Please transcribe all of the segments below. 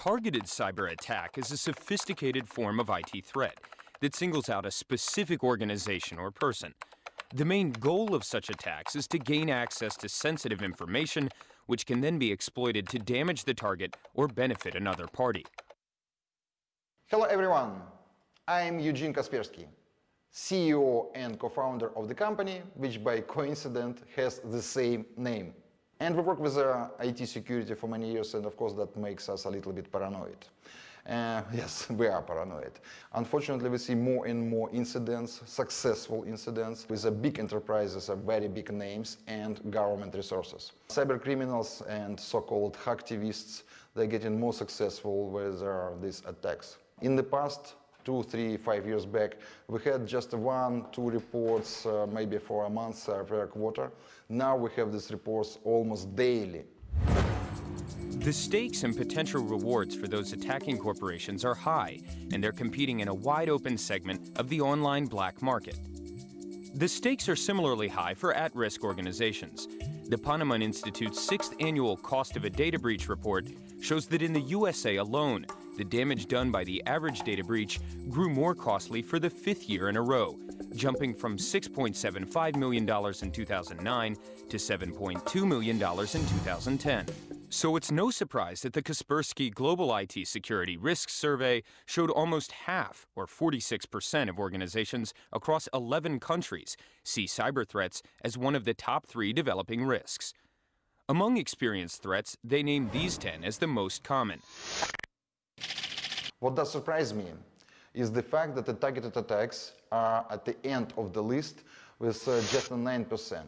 targeted cyber attack is a sophisticated form of IT threat that singles out a specific organization or person. The main goal of such attacks is to gain access to sensitive information, which can then be exploited to damage the target or benefit another party. Hello everyone, I'm Eugene Kaspersky, CEO and co-founder of the company, which by coincidence has the same name. And we work with IT security for many years, and of course that makes us a little bit paranoid. Yes, we are paranoid. Unfortunately, we see more and more incidents, successful incidents, with big enterprises, very big names, and government resources. Cyber criminals and so-called hacktivists, they're getting more successful with these attacks. In the past, 2, 3, 5 years back, we had just 1, 2 reports, maybe for a month per quarter. Now we have these reports almost daily. The stakes and potential rewards for those attacking corporations are high, and they're competing in a wide-open segment of the online black market. The stakes are similarly high for at-risk organizations. The Ponemon Institute's 6th annual Cost of a Data Breach report shows that in the USA alone, the damage done by the average data breach grew more costly for the 5th year in a row, jumping from $6.75 million in 2009 to $7.2 million in 2010. So it's no surprise that the Kaspersky Global IT Security Risks Survey showed almost half, or 46% of organizations across 11 countries, see cyber threats as one of the top 3 developing risks. Among experienced threats, they named these 10 as the most common. What does surprise me is the fact that the targeted attacks are at the end of the list with just 9%.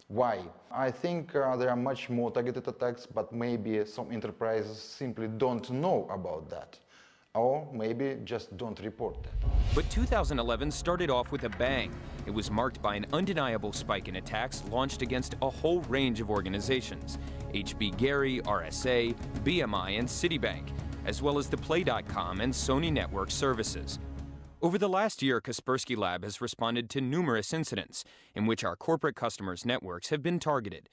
Why? I think there are much more targeted attacks, but maybe some enterprises simply don't know about that. Or maybe just don't report that. But 2011 started off with a bang. It was marked by an undeniable spike in attacks launched against a whole range of organizations: HB Gary, RSA, BMI, and Citibank, as well as the Play.com and Sony Network services. Over the last year, Kaspersky Lab has responded to numerous incidents in which our corporate customers' networks have been targeted.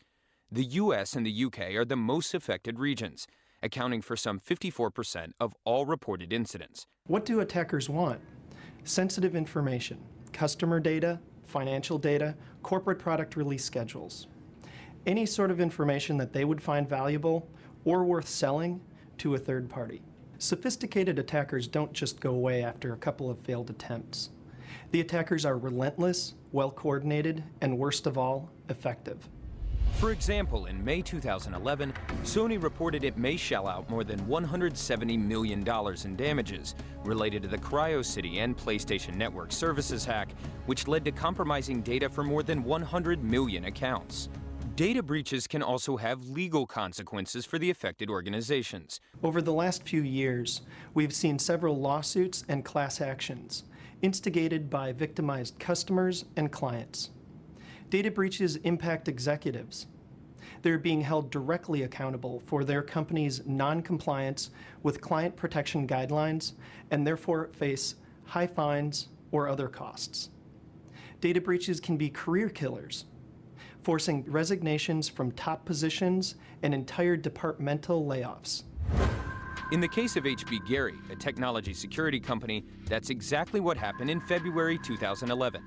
The US and the UK are the most affected regions, accounting for some 54% of all reported incidents. What do attackers want? Sensitive information, customer data, financial data, corporate product release schedules. Any sort of information that they would find valuable or worth selling to a third party. Sophisticated attackers don't just go away after a couple of failed attempts. The attackers are relentless, well-coordinated, and worst of all, effective. For example, in May 2011, Sony reported it may shell out more than $170 million in damages related to the CryoCity and PlayStation Network Services hack, which led to compromising data for more than 100 million accounts. Data breaches can also have legal consequences for the affected organizations. Over the last few years, we've seen several lawsuits and class actions instigated by victimized customers and clients. Data breaches impact executives. They're being held directly accountable for their company's non-compliance with client protection guidelines and therefore face high fines or other costs. Data breaches can be career killers, forcing resignations from top positions and entire departmental layoffs. In the case of HB Gary, a technology security company, that's exactly what happened in February 2011.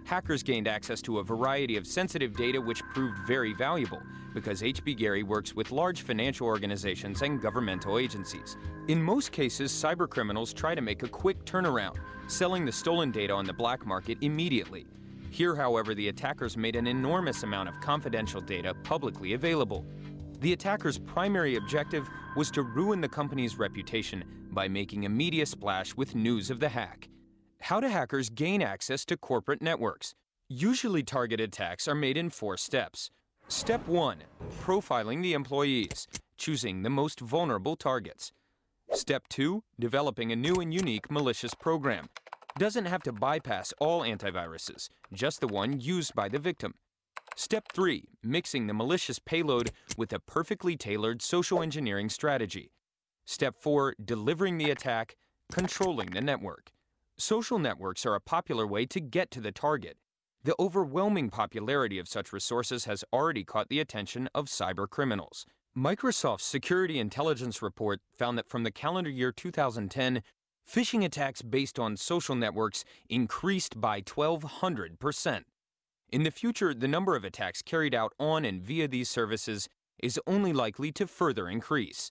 Hackers gained access to a variety of sensitive data which proved very valuable because HB Gary works with large financial organizations and governmental agencies. In most cases, cybercriminals try to make a quick turnaround, selling the stolen data on the black market immediately. Here, however, the attackers made an enormous amount of confidential data publicly available. The attackers' primary objective was to ruin the company's reputation by making a media splash with news of the hack. How do hackers gain access to corporate networks? Usually targeted attacks are made in 4 steps. Step 1, profiling the employees, choosing the most vulnerable targets. Step 2, developing a new and unique malicious program. Doesn't have to bypass all antiviruses, just the one used by the victim. Step 3, mixing the malicious payload with a perfectly tailored social engineering strategy. Step 4, delivering the attack, controlling the network. Social networks are a popular way to get to the target. The overwhelming popularity of such resources has already caught the attention of cyber criminals. Microsoft's Security Intelligence Report found that from the calendar year 2010, phishing attacks based on social networks increased by 1,200%. In the future, the number of attacks carried out on and via these services is only likely to further increase.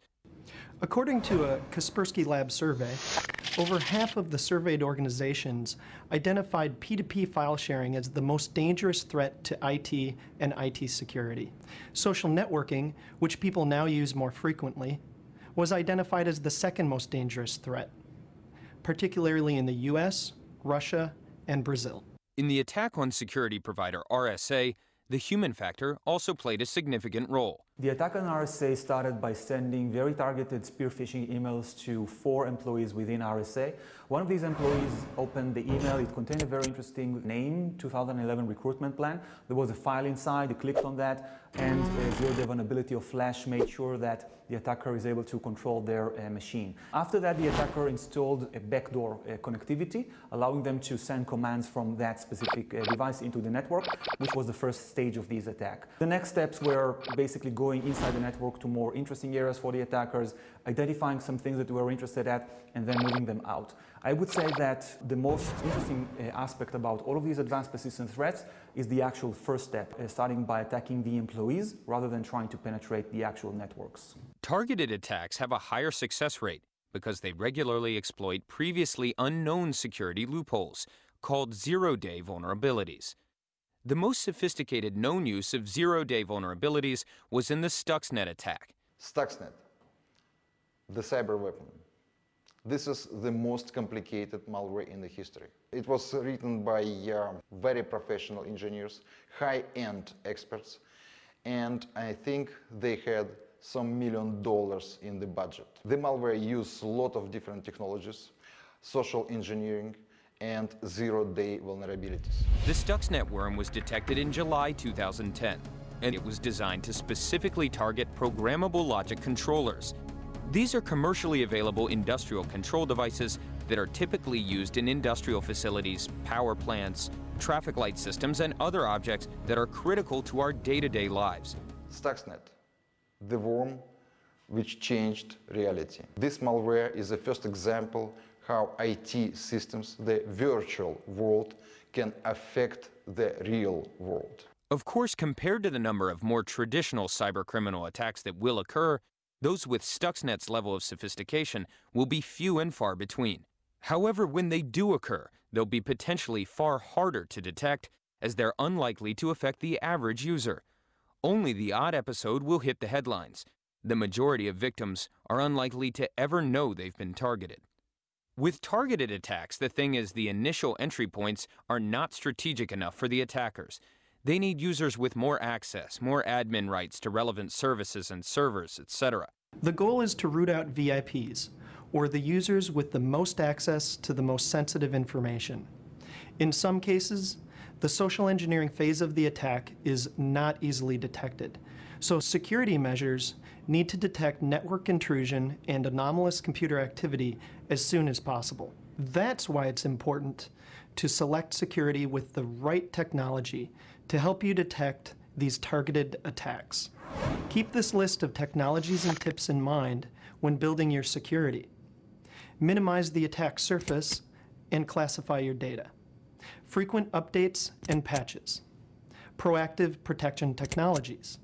According to a Kaspersky Lab survey, over half of the surveyed organizations identified P2P file sharing as the most dangerous threat to IT and IT security. Social networking, which people now use more frequently, was identified as the second most dangerous threat, particularly in the US, Russia, and Brazil. In the attack on security provider RSA, the human factor also played a significant role. The attack on RSA started by sending very targeted spear phishing emails to 4 employees within RSA. One of these employees opened the email. It contained a very interesting name, 2011 recruitment plan. There was a file inside. He clicked on that, and a zero-day vulnerability of Flash made sure that the attacker is able to control their machine. After that, the attacker installed a backdoor connectivity, allowing them to send commands from that specific device into the network, which was the first stage of this attack. The next steps were basically going inside the network to more interesting areas for the attackers, identifying some things that we were interested at, and then moving them out. I would say that the most interesting aspect about all of these advanced persistent threats is the actual first step, starting by attacking the employees rather than trying to penetrate the actual networks. Targeted attacks have a higher success rate because they regularly exploit previously unknown security loopholes called zero-day vulnerabilities. The most sophisticated known use of zero-day vulnerabilities was in the Stuxnet attack. Stuxnet, the cyber weapon. This is the most complicated malware in the history. It was written by very professional engineers, high-end experts, and I think they had some $1 million in the budget. The malware used a lot of different technologies, social engineering, and zero-day vulnerabilities. The Stuxnet worm was detected in July 2010, and it was designed to specifically target programmable logic controllers. These are commercially available industrial control devices that are typically used in industrial facilities, power plants, traffic light systems, and other objects that are critical to our day-to-day lives. Stuxnet, the worm which changed reality. This malware is the first example how IT systems, the virtual world, can affect the real world. Of course, compared to the number of more traditional cybercriminal attacks that will occur, those with Stuxnet's level of sophistication will be few and far between. However, when they do occur, they'll be potentially far harder to detect, as they're unlikely to affect the average user. Only the odd episode will hit the headlines. The majority of victims are unlikely to ever know they've been targeted. With targeted attacks, the thing is the initial entry points are not strategic enough for the attackers. They need users with more access, more admin rights to relevant services and servers, etc. The goal is to root out VIPs, or the users with the most access to the most sensitive information. In some cases, the social engineering phase of the attack is not easily detected, so security measures need to detect network intrusion and anomalous computer activity as soon as possible. That's why it's important to select security with the right technology to help you detect these targeted attacks. Keep this list of technologies and tips in mind when building your security. Minimize the attack surface and classify your data. Frequent updates and patches. Proactive protection technologies.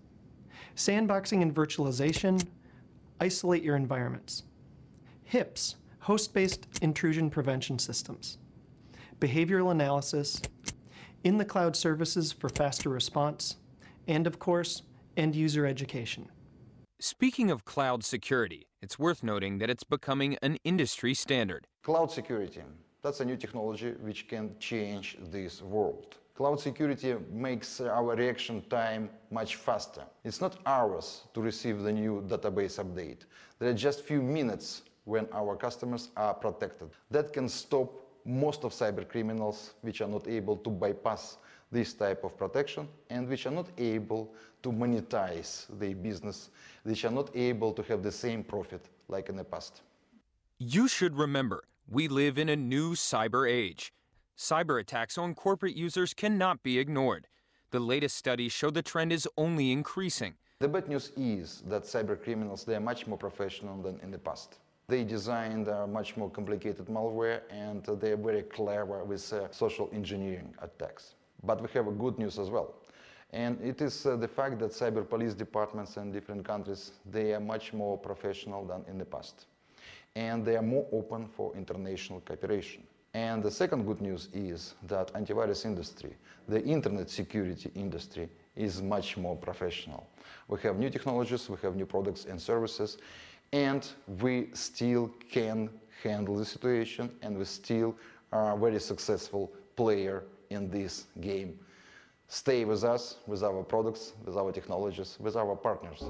Sandboxing and virtualization. Isolate your environments. HIPS, host-based intrusion prevention systems. Behavioral analysis. In the cloud services for faster response. And of course, end user education. Speaking of cloud security, it's worth noting that it's becoming an industry standard. Cloud security, that's a new technology which can change this world. Cloud security makes our reaction time much faster. It's not hours to receive the new database update. There are just few minutes when our customers are protected. That can stop most of cyber criminals which are not able to bypass this type of protection and which are not able to monetize their business, which are not able to have the same profit like in the past. You should remember, we live in a new cyber age. Cyber attacks on corporate users cannot be ignored. The latest studies show the trend is only increasing. The bad news is that cyber criminals, they are much more professional than in the past. They designed much more complicated malware, and they are very clever with social engineering attacks. But we have a good news as well. And it is the fact that cyber police departments in different countries, they are much more professional than in the past. And they are more open for international cooperation. And the second good news is that antivirus industry, the internet security industry, is much more professional. We have new technologies, we have new products and services, and we still can handle the situation, and we still are a very successful player in this game. Stay with us, with our products, with our technologies, with our partners.